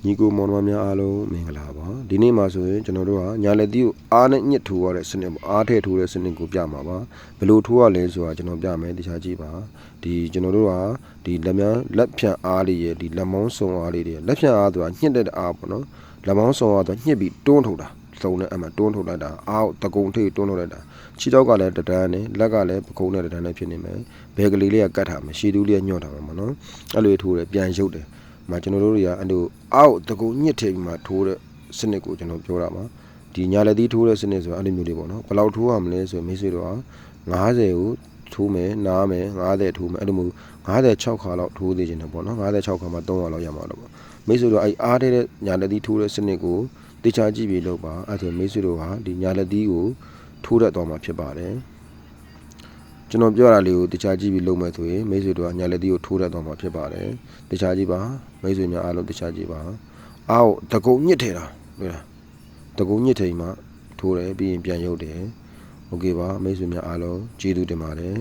ညီကိုမောင်နှမများအားလုံးမင်္ဂလာပါဒီနေ့မှာဆိုရင်ကျွန်တော်တို့ကညာလက်သီးကိုအားနဲ့ညှစ်ထိုးရတဲ့စနစ်ပေါ့အားထည့်ထိုးတဲ့စနစ်ကိုပြမှာပါဘယ်လိုထိုးရလဲဆိုတာကျွန်တော်ပြမယ်တခြားကြည့်ပါဒီကျွန်တော်တို့ကဒီလက်ဖြန့်အားလေးရဲ့ဒီလက်မောင်းစုံအားလေးတွေလက်ဖြန့်အားဆိုတာညှစ်တဲ့အားပေါ့နော်လက်မောင်းစုံအားဆိုတာညှစ်ပြီးတွန်းထုတ်တာစုံနဲ့အမှတွန်းထုတ်လိုက်တာအားတကုံထိပ်တွန်းထုတ်လိုက်တာခြေထောက်ကလည်းတဒန်းနဲ့လက်ကလည်းပကုံးနဲ့တဒန်းနဲ့ဖြစ်နေမယ်ဘယ်ကလေးလေးကကတ်ထားမယ်ရှည်သူလေးကညှော့ထားမှာပေါ့နော်အဲ့လိုထိုးတယ်ပြန်ရုပ်တယ်မှာကျွန်တော်တို့တွေကအဲ့လိုအောက်တကူညှစ်ထည့်ပြီးမှထိုးတဲ့စနစ်ကိုကျွန်တော်ပြောတာပါဒီညာလက်သီးထိုးတဲ့စနစ်ဆိုတာအဲ့လိုမျိုးလေးပေါ့နော်ဘယ်လောက်ထိုးရမလဲဆိုရင်မိတ်ဆွေတို့က90ကိုထိုးမယ်နားမယ်90ထိုးမယ်အဲ့လိုမျိုး56ခါလောက်ထိုးသေးခြင်းတယ်ပေါ့နော်56ခါမှ300လောက်ရမှာတော့ပေါ့မိတ်ဆွေတို့အဲ့အားတဲ့ညာလက်သီးထိုးတဲ့စနစ်ကိုတေချာကြည့်ပြီးလုပ်ပါအဲ့ဒါမိတ်ဆွေတို့ဟာဒီညာလက်သီးကိုထိုးတတ်သွားမှာဖြစ်ပါတယ်ကျွန်တော်ပြောတာလေးကိုတခြားကြည့်ပြီးလုပ်မယ်ဆိုရင်မိတ်ဆွေတို့ကညာလက်သီးကိုထိုးတတ်သွားမှာဖြစ်ပါတယ်တခြားကြည့်ပါမိတ်ဆွေများအားလုံးတခြားကြည့်ပါအောက်တကုံညစ်ထဲတာတွေ့လားတကုံညစ်ထဲမှာထိုးတယ်ပြီးရင်ပြန်ရုပ်တယ်โอเคပါမိတ်ဆွေများအားလုံးကျေးဇူးတင်ပါတယ်